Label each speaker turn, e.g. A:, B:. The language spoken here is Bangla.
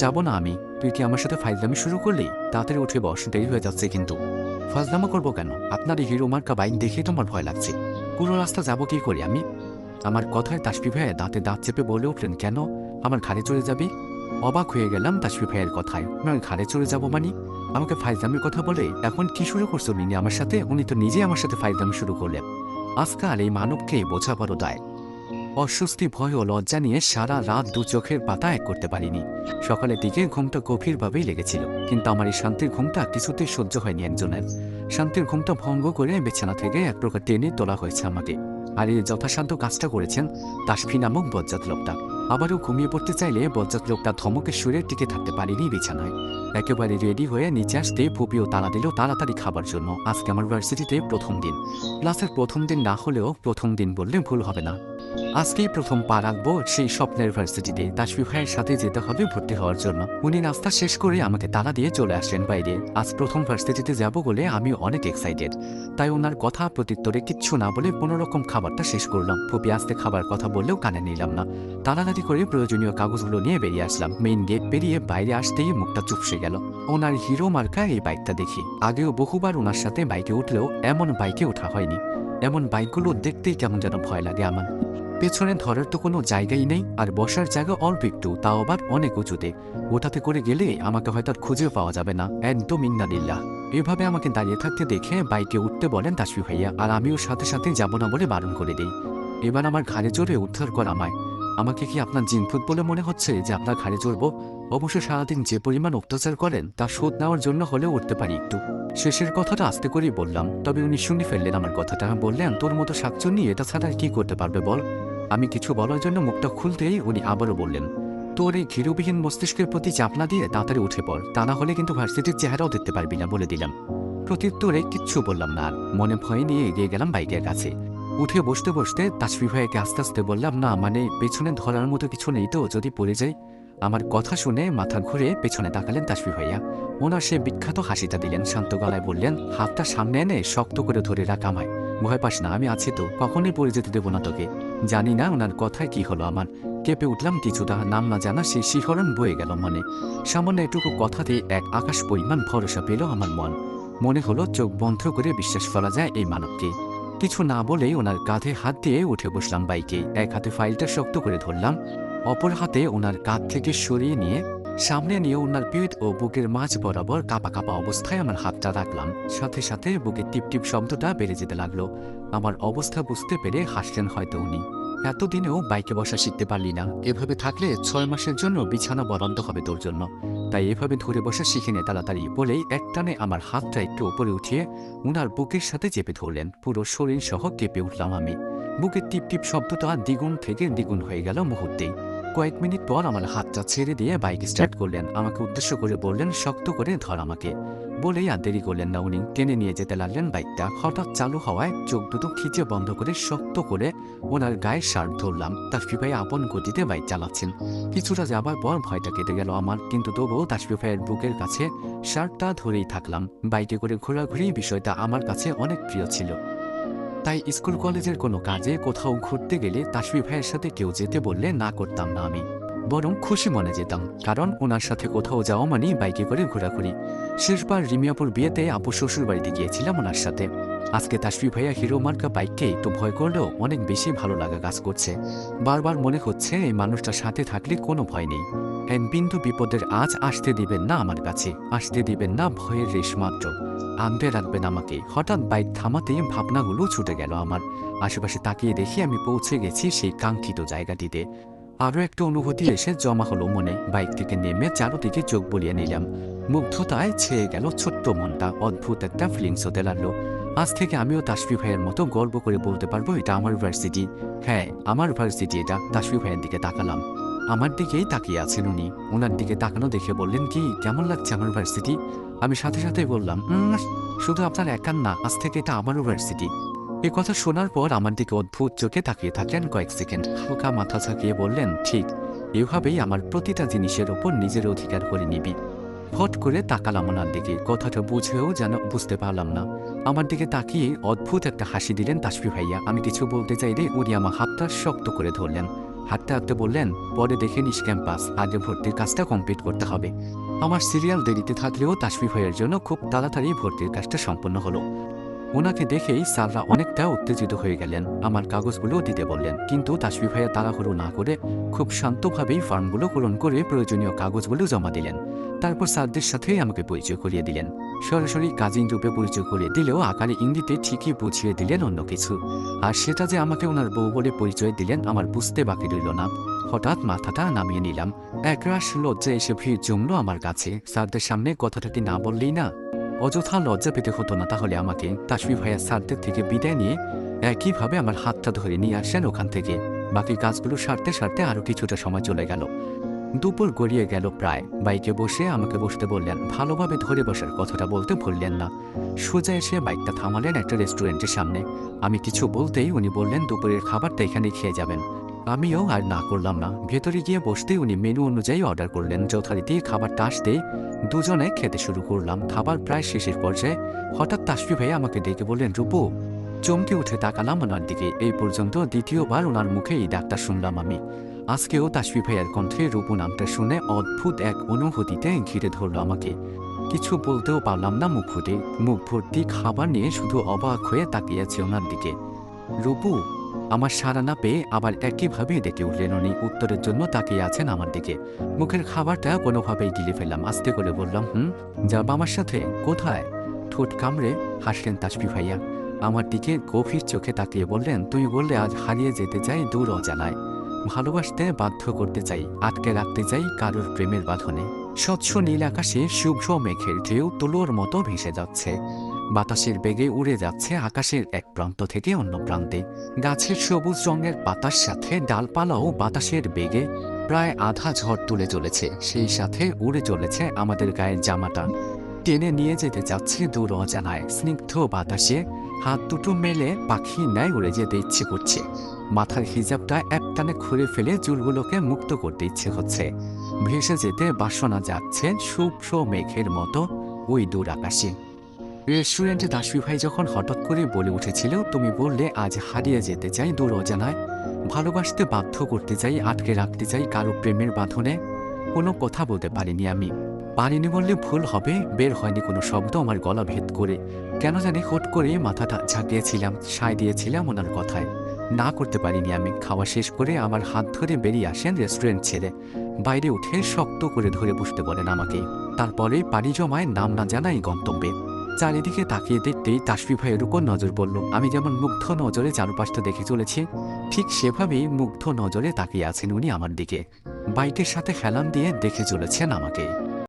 A: যাব না আমি। তুই কি আমার সাথে ফাইজলামি শুরু করলি? তাড়াতাড়ি উঠে বস, দেরি হয়ে যাচ্ছে কিন্তু। ফাজলামো করবো কেন? আপনার এই হিরো মার্কা বাইক দেখেই তোমার ভয় লাগছে। পুরো রাস্তা যাবো কি করি আমি? আমার কথায় তাসফি ভাইয়া দাঁতে দাঁত চেপে বলে উঠলেন, কেন আমার ঘাড়ে চড়ে যাবি? অবাক হয়ে গেলাম তাসফি ভাইয়ের কথায়। আমার ঘাড়ে চড়ে যাবো মানে? আমাকে ফাইজলামির কথা বলে এখন কি শুরু করছো মিনি আমার সাথে? উনি তো নিজেই আমার সাথে ফাইজলামি শুরু করলেন। আজকাল এই মানবকে বোঝা বড় দায়। অস্বস্তি, ভয় ও লজ্জা নিয়ে সারা রাত দু চোখের পাতা এক করতে পারিনি। সকালের দিকে ঘুমটা গভীরভাবেই লেগেছিল, কিন্তু আমার এই শান্তির ঘুমটা কিছুতেই সহ্য হয়নি একজনের। শান্তির ঘুমটা ভঙ্গ করে বিছানা থেকে এক প্রকার টেনে তোলা হয়েছে আমাকে। আর এই যথাসাধ্য কাজটা করেছেন তাসফি নামক বজ্জাত লোকটা। আবারও ঘুমিয়ে পড়তে চাইলে বজ্জাত লোকটা ধমকের সুরে টিকে থাকতে পারিনি বিছানায়। একেবারে রেডি হয়ে নিচে আসতে ফুপিও তাড়া দিল তাড়াতাড়ি খাবার জন্য। আজকে আমার ভার্সিটিতে প্রথম দিন। ক্লাসের প্রথম দিন না হলেও প্রথম দিন বললে ভুল হবে না। আজকেই প্রথম পা রাখবো সেই স্বপ্নের ভার্সিটিতে। তাসফি ভাইয়ের সাথে যেতে হবে ভর্তি হওয়ার জন্য। উনি নাস্তা শেষ করে আমাকে তাড়া দিয়ে চলে আসেন বাইরে। আজ প্রথম ভার্সিটিতে যাব বলে আমি অনেক এক্সাইটেড। তাই ওনার কথা প্রত্যুত্তরে কিচ্ছু না বলে কোনোরকম খাবারটা শেষ করলাম। ফুপি আসতে খাবার কথা বললেও কানে নিলাম না। তাড়াতাড়ি করে প্রয়োজনীয় কাগজগুলো নিয়ে বেরিয়ে আসলাম। মেইন গেট পেরিয়ে বাইরে আসতেই মুখটা চুপসে গেল। ওনার হিরো মার্কা এই বাইকটা দেখি। আগেও বহুবার ওনার সাথে বাইকে উঠলেও এমন বাইকে ওঠা হয়নি। এমন বাইকগুলো দেখতেই কেমন যেন ভয় লাগে আমার। পেছনে ধরার তো কোনো জায়গাই নেই, আর বসার জায়গা অল্প একটু, তাও আবার অনেক উঁচুতে। ওটাতে করে গেলে আমাকে হয়তো আর খুঁজেও পাওয়া যাবে না। একদম ইন্নালিল্লাহ। এভাবে আমাকে দাঁড়িয়ে থাকতে দেখে বাইকে উঠতে বলেন তাসফি ভাইয়া, আর আমিও সাথে সাথে যাব না বলে বারণ করে দিই। এবার আমার ঘাড়ে চড়ে উদ্ধার কর আমায়। আমাকে কি আপনার জিনফুত বলে মনে হচ্ছে যে আপনার ঘাড়ে চড়ব? অবশ্য সারাদিন যে পরিমাণ অত্যাচার করেন তা শোধ নেওয়ার জন্য হলেও উঠতে পারি একটু। শেষের কথাটা আস্তে করেই বললাম, তবে উনি শুনে ফেললেন আমার কথাটা। বললেন, তোর মতো শাকচুন্নি এটা ছাড়া কি করতে পারবে বল? আমি কিছু বলার জন্য মুখটা খুলতেই উনি আবারও বললেন, তোর এই ঘিরুবিহীন মস্তিষ্কের প্রতি চাপ না দিয়ে তাড়াতাড়ি উঠে পড়, তা না হলে কিন্তু ভার্সিটির চেহারাও দেখতে পারবি না বলে দিলাম। প্রত্যুত্তরে কিচ্ছু বললাম না আর। মনে ভয় নিয়ে এগিয়ে গেলাম বাইকের কাছে। উঠে বসতে বসতে তাসফি ভাইকে আস্তে আস্তে বললাম, না মানে পেছনে ধরার মতো কিছু নেই তো, যদি পড়ে যাই? আমার কথা শুনে মাথা ঘুরে পেছনে তাকালেন তাসফি ভাইয়া। ওনার সে বিখ্যাত হাসিটা দিলেন, শান্ত গলায় বললেন, হাতটা সামনে এনে শক্ত করে ধরে রাখ আমায়। ভয় পাস না, আমি আছি তো, কখনই পড়ে যেতে দেবো না তোকে। জানি না ওনার কথায় কি হলো আমার। কেঁপে উঠলাম কিছুটা, নাম না জানা সেই শিহরণ বয়ে গেল মনে। সামান্য এটুকু কথাতে এক আকাশ পরিমাণ ভরসা পেল আমার মন। মনে হলো চোখ বন্ধ করে বিশ্বাস করা যায় এই মানবকে। কিছু না বলেই ওনার কাঁধে হাত দিয়ে উঠে বসলাম বাইকে। এক হাতে ফাইলটা শক্ত করে ধরলাম, অপর হাতে ওনার কাঁধ থেকে সরিয়ে নিয়ে সামনে নিয়ে ওনার পিঠ ও বুকের মাঝ বরাবর কাঁপা কাঁপা অবস্থায় আমার হাতটা রাখলাম। সাথে সাথে বুকের টিপ টিপ শব্দটা বেড়ে যেতে লাগলো। আমার অবস্থা বুঝতে পেরে হাসলেন হয়তো উনি। এতদিনেও বাইকে বসা শিখতে পারলি না, এভাবে থাকলে 6 মাসের জন্য বিছানা বরাদ্দ হবে তোর জন্য। তাই এভাবে ধরে বসা শিখে নে তাড়াতাড়ি বলেই একটানে আমার হাতটা একটু উপরে উঠিয়ে উনার বুকের সাথে চেপে ধরলেন। পুরো শরীর সহ কেঁপে উঠলাম আমি। বুকের টিপ টিপ শব্দটা দ্বিগুণ থেকে দ্বিগুণ হয়ে গেল মুহূর্তেই। কয়েক মিনিট পর আমার হাতটা ছেড়ে দিয়ে বাইক স্টার্ট করলেন। আমাকে উদ্দেশ্য করে বললেন, শক্ত করে ধর আমাকে। বলেই আর দেরি করলেন না, উনি টেনে নিয়ে যেতে লাগলেন বাইকটা। হঠাৎ চালু হওয়ায় চোখ দুটো খিচে বন্ধ করে শক্ত করে ওনার গায়ে শার্ট ধরলাম। তাসফি ভাই আপন গতিতে বাইক চালাচ্ছেন। কিছুটা যাবার পর ভয়টা কেটে গেল আমার, কিন্তু তবুও তাসফি ভাইয়ের বুকের কাছে শার্টটা ধরেই থাকলাম। বাইকে করে ঘোরাঘুরি বিষয়টা আমার কাছে অনেক প্রিয় ছিল। তাই স্কুল কলেজের কোনো কাজে কোথাও ঘুরতে গেলে তাসফি ভাইয়ের সাথে কেউ যেতে বললে না করতাম না আমি, বরং খুশি মনে যেতাম। কারণ ওনার সাথে কোথাও যাওয়া মানেই বাইকে করে ঘোরাঘুরি। শেষবার রিমিয়াপুর বিয়েতে আপু শ্বশুর বাড়িতে গিয়েছিলাম ওনার সাথে। আজকে তাসফি ভাইয়া হিরো মার্কা বাইককে একটু ভয় করলেও অনেক বেশি ভালো লাগা কাজ করছে। বারবার মনে হচ্ছে এই মানুষটার সাথে থাকলে কোনো ভয় নেই। এক বিন্দু বিপদের আজ আসতে দিবেন না আমার কাছে, আসতে দিবেন না ভয়ের রেশ মাত্র, আনতে রাখবেন আমাকে। হঠাৎ বাইক থামাতেই ভাবনাগুলো ছুটে গেল আমার। আশেপাশে তাকিয়ে দেখি আমি পৌঁছে গেছি সেই কাঙ্ক্ষিত জায়গাটিতে। আরও একটা অনুভূতি এসে জমা হলো মনে। বাইক থেকে নেমে চারোদিকে চোখ বুলিয়ে নিলাম। মুগ্ধতায় ছেয়ে গেল ছোট্ট মনটা। অদ্ভুত একটা ফিলিংস হতে লাগলো। আজ থেকে আমিও তাসফি ভাইয়ের মতো গর্ব করে বলতে পারবো এটা আমার ভার্সিটি। হ্যাঁ, আমার ভার্সিটি এটা। তাসফি ভাইয়ের দিকে তাকালাম। আমার দিকেই তাকিয়ে আছেন উনি। ওনার দিকে তাকানো দেখে বললেন, কি কেমন লাগছে আমার ভার্সিটি? আমি সাথে সাথে বললাম, শুধু আপনার একার না, আজ থেকে এটা আমারও ভার্সিটি। এ কথা শোনার পর আমার দিকে অদ্ভুত চোখে তাকিয়ে থাকলেন কয়েক সেকেন্ড। হালকা মাথা ঝাঁকিয়ে বললেন, ঠিক এভাবেই আমার প্রতিটা জিনিসের ওপর নিজের অধিকার করে নিবি। হট করে তাকালাম ওনার দিকে। কথাটা বুঝেও যেন বুঝতে পারলাম না। আমার দিকে তাকিয়ে অদ্ভুত একটা হাসি দিলেন তাসফি ভাইয়া। আমি কিছু বলতে চাইলে উনি আমার হাতটা শক্ত করে ধরলেন। হাঁটতে হাঁটতে বললেন, পরে দেখে নিস ক্যাম্পাস, আগে ভর্তির কাজটা কমপ্লিট করতে হবে। আমার সিরিয়াল দেরিতে থাকলেও তাসফি ভাইয়ের জন্য খুব তাড়াতাড়ি ভর্তির কাজটা সম্পন্ন হলো। ওনাকে দেখেই স্যাররা অনেকটা উত্তেজিত হয়ে গেলেন, আমার কাগজগুলো দিতে বললেন, কিন্তু তাসফি ভাইয়া তাড়াহুড়ো না করে খুব শান্তভাবেই ফর্মগুলো পূরণ করে প্রয়োজনীয় কাগজগুলো জমা দিলেন। তারপর স্যারদের সাথেই আমাকে পরিচয় করিয়ে দিলেন। সরাসরি কাজিন রূপে পরিচয় করিয়ে দিলেও আকারে ইঙ্গিতে ঠিকই বুঝিয়ে দিলেন অন্য কিছু। আর সেটা যে আমাকে ওনার বউ বলে পরিচয় দিলেন আমার বুঝতে বাকি রইল না। হঠাৎ মাথাটা নামিয়ে নিলাম। একরাশ লজ্জা এসে ভিড় জমলো আমার কাছে। স্যারদের সামনে কথাটাকে না বললেই না। অযথা লজ্জা পেতে হতো না তাহলে আমাকে। তাসফি ভাইয়া স্যারদের থেকে বিদায় নিয়ে একইভাবে আমার হাতটা ধরে নিয়ে আসেন ওখান থেকে। বাকি কাজগুলো সারতে সারতে আরও কিছুটা সময় চলে গেল। দুপুর গড়িয়ে গেল প্রায়। বাইকে বসে আমাকে বসতে বললেন, ভালোভাবে ধরে বসার কথাটা বলতে ভুললেন না। সোজা এসে বাইকটা থামালেন একটা রেস্টুরেন্টের সামনে। আমি কিছু বলতেই উনি বললেন, দুপুরের খাবারটা এখানেই খেয়ে যাবেন। আমিও আর না করলাম না। ভেতরে গিয়ে বসতেই উনি মেনু অনুযায়ী অর্ডার করলেন। যথারীতি খাবারটা আসতেই দুজনে খেতে শুরু করলাম। খাবার প্রায় শেষের পর্যায়ে হঠাৎ তাসফি ভাইয়া আমাকে ডেকে বললেন, রূপু। চমকে উঠে তাকালাম ওনার দিকে। এই পর্যন্ত দ্বিতীয়বার ওনার মুখে এই ডাকটা শুনলাম আমি। আজকেও তাসফি ভাইয়ার কণ্ঠে রূপু নামটা শুনে অদ্ভুত এক অনুভূতিতে ঘিরে ধরল আমাকে। কিছু বলতেও পারলাম না মুখ ফুটে। মুখ ভর্তি খাবার নিয়ে শুধু অবাক হয়ে তাকিয়েছে ওনার দিকে। রূপু। আমার সাড়া না পেয়ে আবার একইভাবে ডেকে উঠলেন উনি। উত্তরের জন্য তাকিয়ে আছেন আমার দিকে। মুখের খাবারটা কোনোভাবেই গিলে ফেললাম। আস্তে করে বললাম, যাব আমার সাথে? কোথায়? ঠোঁট কামড়ে হাসলেন তাসফি ভাইয়া। আমার দিকে গভীর চোখে তাকিয়ে বললেন, তুমি বললে আজ হারিয়ে যেতে চাই দূর অজানায়, ভালোবাসতে বাধ্য করতে চাই, আটকে রাখতে চাই কারোর প্রেমের বাঁধনে। স্বচ্ছ নীল আকাশে শুভ্র মেঘের ঢেউ তুলোর মতো ভেসে যাচ্ছে। বাতাসের বেগে উড়ে যাচ্ছে আকাশের এক প্রান্ত থেকে অন্য প্রান্তে। গাছের সবুজ রঙের পাতার সাথে ডালপালাও বাতাসের বেগে প্রায় আধা ঝড় তুলে চলেছে। সেই সাথে উড়ে চলেছে আমাদের গায়ের জামাটা, টেনে নিয়ে যেতে চাচ্ছে দূর অজানায়। স্নিগ্ধ বাতাসে হাত দুটো মেলে পাখির ন্যায় উড়ে যেতে ইচ্ছে করছে। মাথার হিজাবটা একটানে খুলে ফেলে চুলগুলোকে মুক্ত করতে ইচ্ছে হচ্ছে। ভেসে যেতে বাসনা যাচ্ছে শুভ্র মেঘের মতো ওই দূর আকাশে। রেস্টুরেন্টে তাসফি ভাই যখন হঠাৎ করে বলে উঠেছিল, তুমি বললে আজ হারিয়ে যেতে চাই দূর অজানায়, ভালোবাসতে বাধ্য করতে চাই, আটকে রাখতে চাই কারো প্রেমের বাঁধনে, কোনো কথা বলতে পারিনি আমি। পারিনি বললে ভুল হবে, বের হয়নি কোনো শব্দ আমার গলা ভেদ করে। কেন জানি হুট করে মাথাটা ঝাঁকিয়েছিলাম, সায় দিয়েছিলাম ওনার কথায়। না করতে পারিনি আমি। খাওয়া শেষ করে আমার হাত ধরে বেরিয়ে আসেন রেস্টুরেন্ট ছেড়ে। বাইরে উঠে শক্ত করে ধরে বসতে বলেন আমাকে। তারপরে পাড়ি জমায় নাম না জানাই গন্তব্যে। চারিদিকে তাকিয়ে দেখতেই তাসফি ভাইয়ের উপর নজর পড়ল। আমি যেমন মুগ্ধ নজরে চারপাশটা দেখে চলেছি, ঠিক সেভাবেই মুগ্ধ নজরে তাকিয়ে আছেন উনি আমার দিকে। বাইকের সাথে হেলান দিয়ে দেখে চলেছেন আমাকে।